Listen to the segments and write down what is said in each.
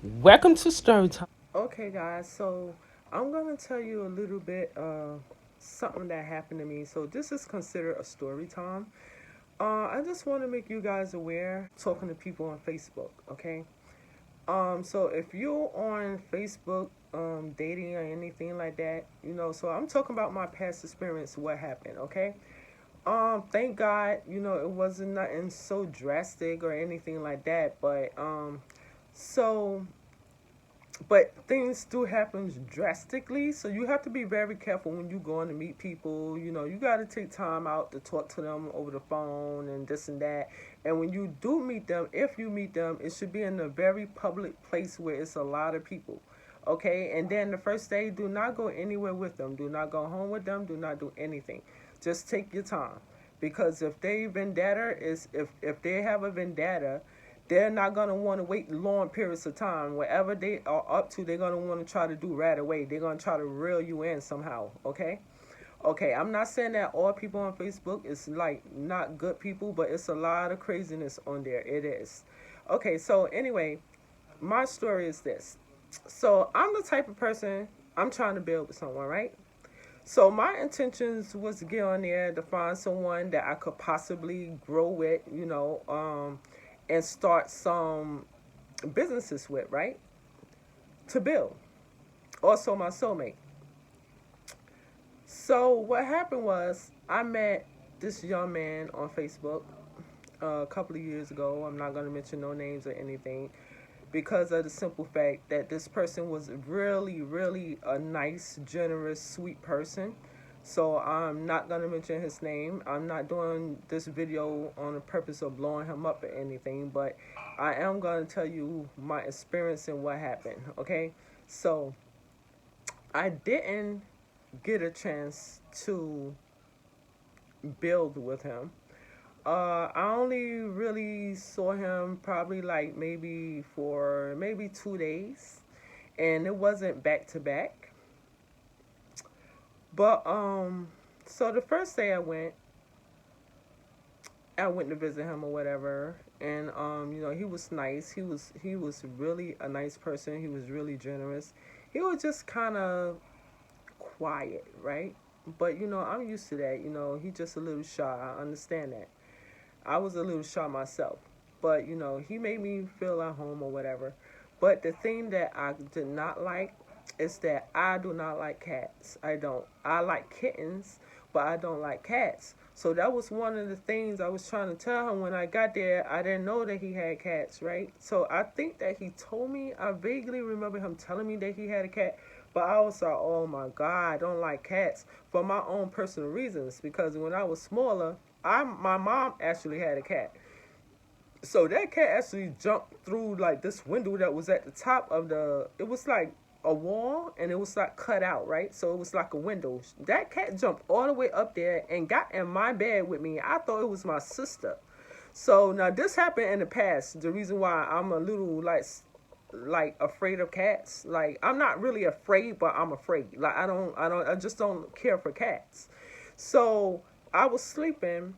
Welcome to Storytime. Okay, guys, so I'm going to tell you a little bit of something that happened to me. So, this is considered a story time. I just want to make you guys aware, talking to people on Facebook, okay? So if you're on Facebook, dating or anything like that, so I'm talking about my past experience, what happened, okay? Thank God, it wasn't nothing so drastic or anything like that, so but things do happen drastically, so you have to be very careful when you go in to meet people. You got to take time out to talk to them over the phone and this and that. And when you do meet them, if you meet them, it should be in a very public place where it's a lot of people. Okay, and then the first day, do not go anywhere with them. Do not go home with them. Do not do anything. Just take your time, because if they vendetta is if they have a vendetta, they're not gonna want to wait long periods of time. Whatever they are up to, they're gonna want to try to do right away. They're gonna try to reel you in somehow. Okay. Okay, I'm not saying that all people on Facebook is like not good people, but it's a lot of craziness on there. It is. Okay, so anyway, my story is this. So I'm the type of person, I'm trying to build with someone, right? So my intentions was to get on there to find someone that I could possibly grow with, and start some businesses with, right? To build. Also my soulmate. So what happened was I met this young man on Facebook a couple of years ago. I'm not going to mention no names or anything, because of the simple fact that this person was really, really a nice, generous, sweet person. So I'm not going to mention his name. I'm not doing this video on the purpose of blowing him up or anything, but I am going to tell you my experience and what happened, okay? So I didn't get a chance to build with him. I only really saw him probably like maybe for maybe 2 days, and it wasn't back to back. But so the first day I went to visit him or whatever, and he was nice. He was really a nice person. He was really generous. He was just kind of quiet, right? But I'm used to that. He just a little shy. I understand that. I was a little shy myself, but he made me feel at home or whatever. But the thing that I did not like is that I do not like cats. I don't. I like kittens, but I don't like cats. So that was one of the things I was trying to tell him when I got there. I didn't know that he had cats, right? So I think that he told me. I vaguely remember him telling me that he had a cat, but I was like, oh my God, I don't like cats for my own personal reasons. Because when I was smaller, my mom actually had a cat. So that cat actually jumped through like this window that was at the top of it was like a wall, and it was like cut out, right? So it was like a window. That cat jumped all the way up there and got in my bed with me. I thought it was my sister. So now this happened in the past. The reason why I'm a little like afraid of cats. Like I'm not really afraid, but I'm afraid. Like I just don't care for cats. So I was sleeping,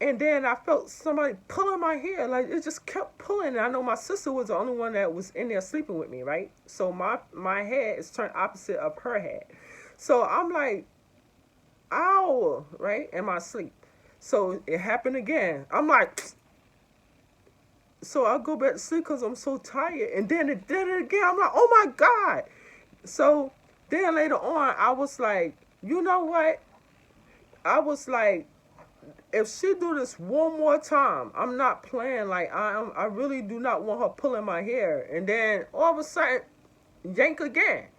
and then I felt somebody pulling my hair. Like it just kept pulling. And I know my sister was the only one that was in there sleeping with me, right? So my head is turned opposite of her head. So I'm like, ow, right? In my sleep. So it happened again. I'm like, so I go back to sleep because I'm so tired. And then it did it again. I'm like, oh my God. So then later on, I was like, you know what? I was like, if she do this one more time, I'm not playing. Like I really do not want her pulling my hair. And then all of a sudden, yank again.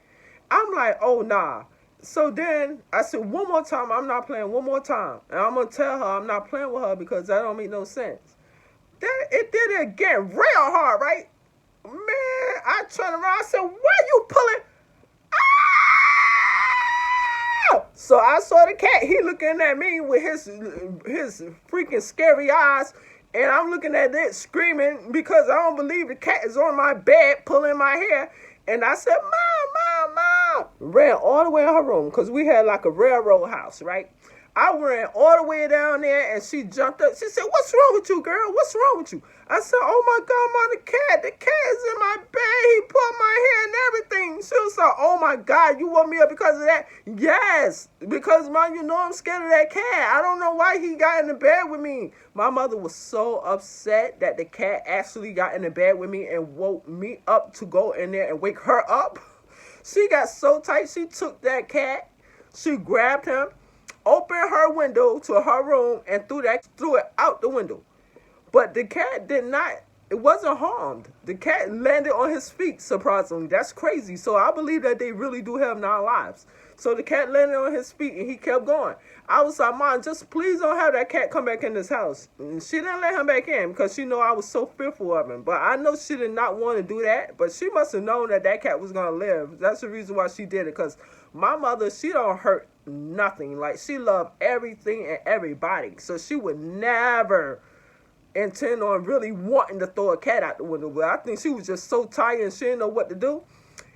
I'm like, oh nah. So then I said, one more time, I'm not playing. One more time, and I'm gonna tell her I'm not playing with her because that don't make no sense. Then it did it again, real hard, right? Man, I turned around. I said, why you pulling? Ah! So I saw the cat. He looking at me with his freaking scary eyes, and I'm looking at it screaming because I don't believe the cat is on my bed pulling my hair. And I said, Mom, Mom, Mom. Ran all the way in her room because we had like a railroad house, right? I ran all the way down there, and she jumped up. She said, what's wrong with you, girl? What's wrong with you? I said, oh my God, Mom, the cat is in my bed. oh my God, you woke me up because of that? Yes, because, Mom, you know I'm scared of that cat. I don't know why he got in the bed with me. My mother was so upset that the cat actually got in the bed with me and woke me up to go in there and wake her up. She got so tight, she took that cat, she grabbed him, opened her window to her room, and threw it out the window. But the cat did not, it wasn't harmed. The cat landed on his feet, surprisingly. That's crazy. So I believe that they really do have 9 lives. So the cat landed on his feet and he kept going. I was like, Mom, just please don't have that cat come back in this house. And she didn't let him back in because she know I was so fearful of him. But I know she did not want to do that. But she must have known that that cat was going to live. That's the reason why she did it. Because my mother, she don't hurt nothing. Like, she loved everything and everybody. So she would never intend on really wanting to throw a cat out the window. But I think she was just so tired and she didn't know what to do.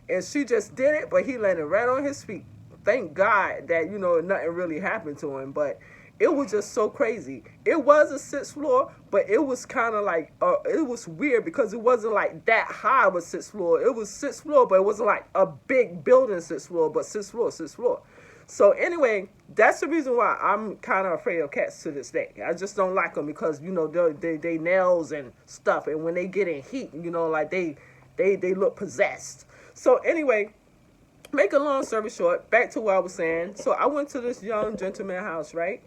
And she just did it, but he landed right on his feet. Thank God that, nothing really happened to him. But it was just so crazy. It was a 6th floor, but it was kind of like, it was weird because it wasn't like that high of a 6th floor. It was 6th floor, but it wasn't like a big building 6th floor, but 6th floor, 6th floor. So anyway, that's the reason why I'm kind of afraid of cats to this day. I just don't like them because, they nails and stuff. And when they get in heat, like they look possessed. So anyway, make a long story short, back to what I was saying. So I went to this young gentleman house, right?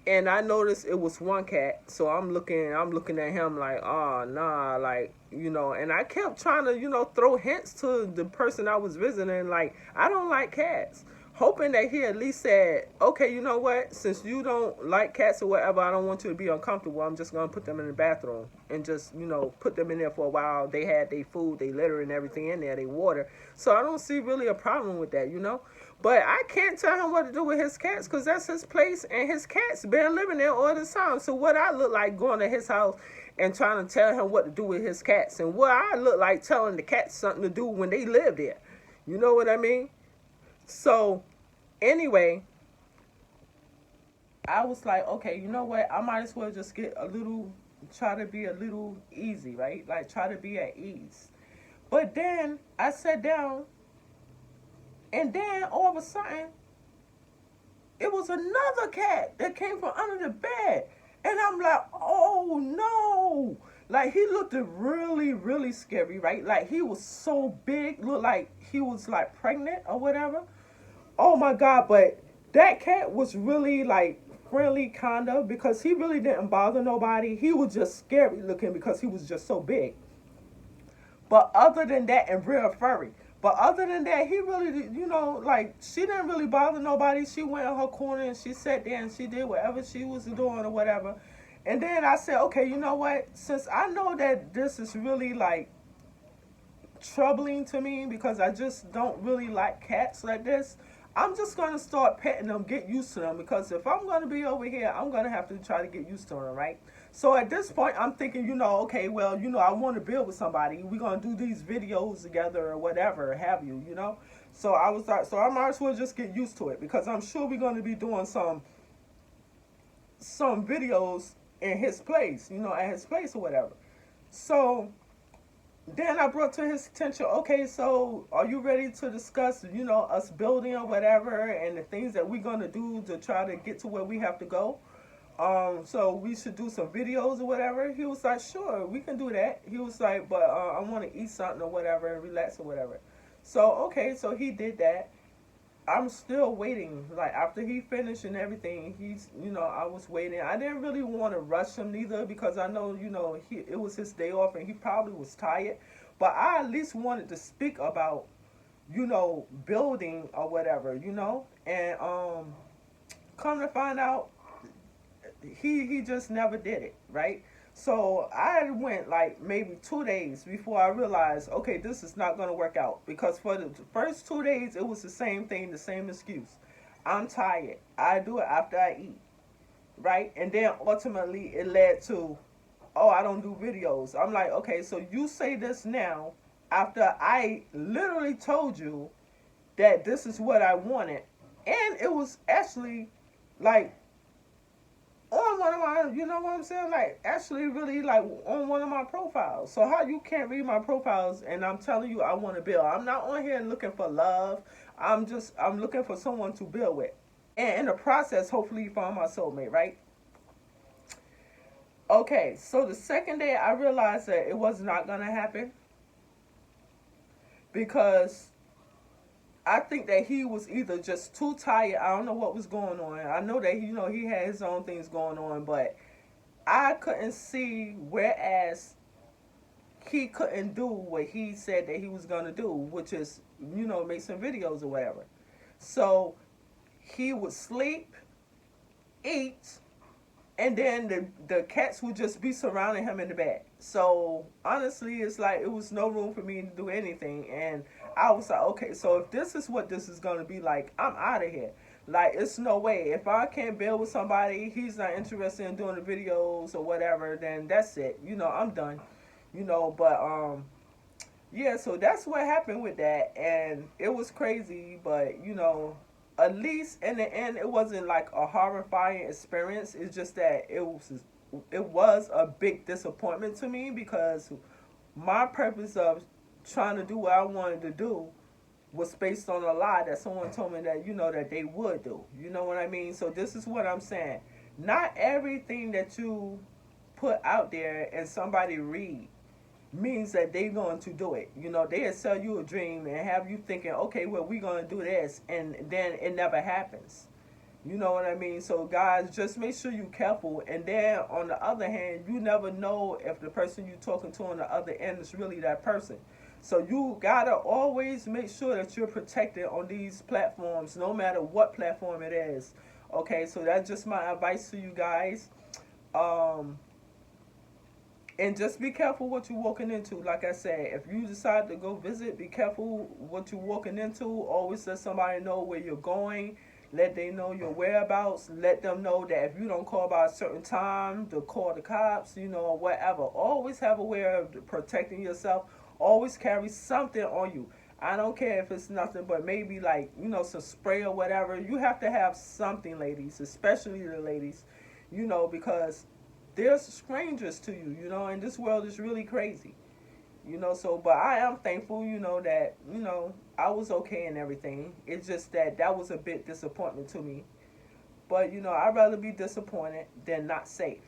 And I noticed it was one cat. So I'm looking at him like, oh, nah, like, and I kept trying to, throw hints to the person I was visiting, like, I don't like cats. Hoping that he at least said, okay, you know what? Since you don't like cats or whatever, I don't want you to be uncomfortable. I'm just going to put them in the bathroom and just, put them in there for a while. They had their food, they litter and everything in there, they water. So I don't see really a problem with that, But I can't tell him what to do with his cats because that's his place and his cat's been living there all this time. So what I look like going to his house and trying to tell him what to do with his cats, and what I look like telling the cats something to do when they live there. You know what I mean? So anyway, I was like, okay, you know what? I might as well just try to be a little easy, right? Like, try to be at ease. But then I sat down, and then all of a sudden, it was another cat that came from under the bed. And I'm like, oh no. Like, he looked really, really scary, right? Like, he was so big, looked like he was like pregnant or whatever. Oh my God, but that cat was really like friendly kind of, because he really didn't bother nobody. He was just scary looking because he was just so big. But other than that, and real furry. But other than that, he really, like, she didn't really bother nobody. She went in her corner and she sat there and she did whatever she was doing or whatever. And then I said, okay, you know what? Since I know that this is really like troubling to me because I just don't really like cats like this, I'm just going to start petting them, get used to them, because if I'm going to be over here, I'm going to have to try to get used to them, right? So at this point, I'm thinking, okay, well, I want to build with somebody. We're going to do these videos together or whatever, have you. So I was like, so I might as well just get used to it, because I'm sure we're going to be doing some videos in his place, at his place or whatever. So then I brought to his attention, okay, so are you ready to discuss, us building or whatever, and the things that we're going to do to try to get to where we have to go? So we should do some videos or whatever. He was like, sure, we can do that. He was like, but I want to eat something or whatever and relax or whatever. So, okay, so he did that. I'm still waiting. Like, after he finished and everything, I was waiting. I didn't really want to rush him neither, because I know, it was his day off and he probably was tired. But I at least wanted to speak about, building or whatever, And come to find out, he just never did it, right? So I went like maybe 2 days before I realized, okay, this is not going to work out. Because for the first 2 days, it was the same thing, the same excuse. I'm tired. I do it after I eat, right? And then ultimately it led to, oh, I don't do videos. I'm like, okay, so you say this now after I literally told you that this is what I wanted. And it was actually like on one of my, you know what I'm saying? Like, actually, really, like, on one of my profiles. So, how you can't read my profiles and I'm telling you I want to build? I'm not on here looking for love. I'm looking for someone to build with. And in the process, hopefully, you find my soulmate, right? Okay, so the second day I realized that it was not going to happen because I think that he was either just too tired. I don't know what was going on. I know that, he had his own things going on, but I couldn't see, whereas he couldn't do what he said that he was going to do, which is, make some videos or whatever. So he would sleep, eat, and then the cats would just be surrounding him in the bed. So honestly, it's like it was no room for me to do anything, and I was like, okay, so if this is what this is gonna be like, I'm out of here. Like, it's no way. If I can't build with somebody, he's not interested in doing the videos or whatever, then that's it. I'm done. But yeah, so that's what happened with that, and it was crazy, but at least in the end, it wasn't like a horrifying experience. It's just that it was a big disappointment to me because my purpose of trying to do what I wanted to do was based on a lie that someone told me that that they would do. You know what I mean? So this is what I'm saying. Not everything that you put out there and somebody read means that they're going to do it. They'll sell you a dream and have you thinking, okay, well, we're going to do this, and then it never happens. You know what I mean? So, guys, just make sure you're careful. And then, on the other hand, you never know if the person you're talking to on the other end is really that person. So, you got to always make sure that you're protected on these platforms, no matter what platform it is. Okay, so that's just my advice to you guys. Um, and just be careful what you're walking into. Like I said, if you decide to go visit, be careful what you're walking into. Always let somebody know where you're going. Let them know your whereabouts. Let them know that if you don't call by a certain time, to call the cops, or whatever. Always have a way of protecting yourself. Always carry something on you. I don't care if it's nothing but maybe like, some spray or whatever. You have to have something, ladies, especially the ladies, because there's strangers to you, and this world is really crazy. So, but I am thankful, that, I was okay and everything. It's just that was a bit disappointment to me. But, I'd rather be disappointed than not safe,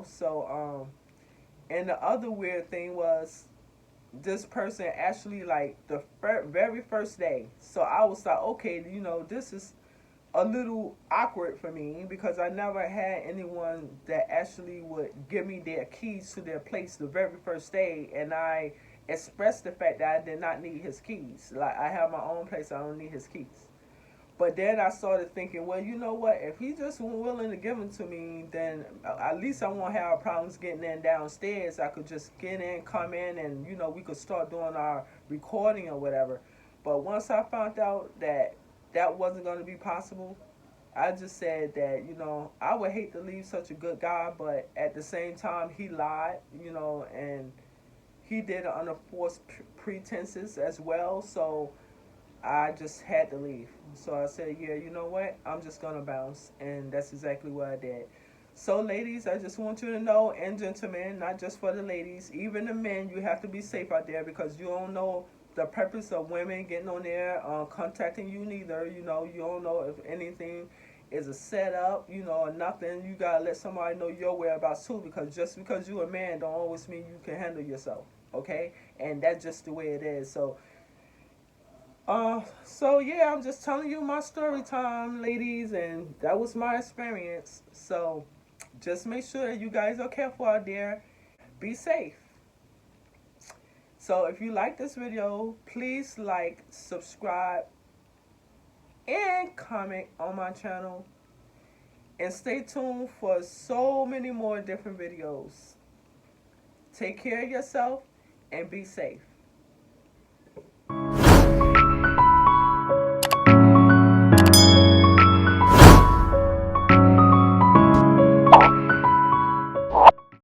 So, and the other weird thing was this person actually, like, the very first day. So I was like, okay, this is a little awkward for me because I never had anyone that actually would give me their keys to their place the very first day, and I expressed the fact that I did not need his keys. Like, I have my own place, I don't need his keys. But then I started thinking, well, you know what? If he just wasn't willing to give them to me, then at least I won't have problems getting in downstairs. I could just get in, come in, and we could start doing our recording or whatever. But once I found out that wasn't going to be possible, I just said that, I would hate to leave such a good guy, but at the same time, he lied, and he did it under false pretenses as well. So I just had to leave. So I said, yeah, you know what? I'm just going to bounce. And that's exactly what I did. So, ladies, I just want you to know, and gentlemen, not just for the ladies, even the men, you have to be safe out there because you don't know the purpose of women getting on there, contacting you neither. You don't know if anything is a setup, or nothing. You got to let somebody know your whereabouts too, because just because you're a man don't always mean you can handle yourself, okay? And that's just the way it is. So yeah, I'm just telling you my story time, ladies, and that was my experience. So just make sure that you guys are careful out there. Be safe. So if you like this video, please like, subscribe, and comment on my channel. And stay tuned for so many more different videos. Take care of yourself and be safe.